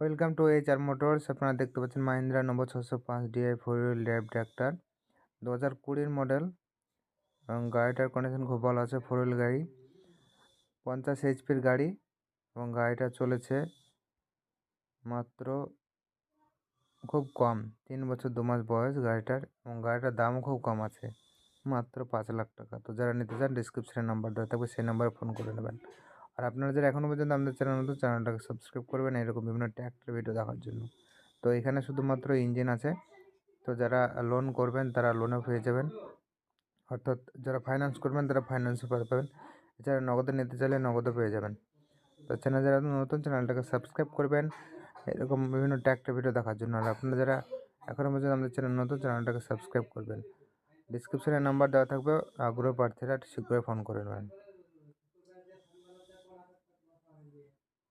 Welcome to HR motors. আপনারা দেখতে পাচ্ছেন Mahindra Novo 605 DI 4 wheel drive tractor 2020 model এবং গাড়িটার কন্ডিশন খুব ভালো আছে। 4 হুইল গাড়ি, 50 এইচপির গাড়ি এবং গাড়িটা চলেছে মাত্র খুব কম 3 বছর 2 মাস বয়স গাড়িটার, এবং গাড়িটার দামও খুব কম আছে, মাত্র 5 লাখ টাকা। তো যারা নিতে চান ডিসক্রিপশনে নাম্বার দেওয়া থাকবে, সেই নাম্বারে ফোন করে নেবেন। আর আপনারা যারা এখনও পর্যন্ত আমাদের চ্যানেলটাকে সাবস্ক্রাইব করবেন এরকম বিভিন্ন ট্র্যাক্টর ভিডিও দেখার জন্য। তো এখানে শুধুমাত্র ইঞ্জিন আছে। তো যারা লোন করবেন তারা লোনও পেয়ে যাবেন, অর্থাৎ যারা ফাইন্যান্স করবেন তারা ফাইন্যান্সও পাবেন। এছাড়া নগদে নিতে চাইলে নগদও পেয়ে যাবেন। তো চ্যানেল যারা নতুন, চ্যানেলটাকে সাবস্ক্রাইব করবেন এরকম বিভিন্ন ট্র্যাক্টর ভিডিও দেখার জন্য। আর আপনারা যারা এখনও পর্যন্ত আমাদের চ্যানেল নতুন, চ্যানেলটাকে সাবস্ক্রাইব করবেন। ডিসক্রিপশনে নাম্বার দেওয়া থাকবে, আগ্রহ প্রার্থীরা শীঘ্রই ফোন করে নেবেন।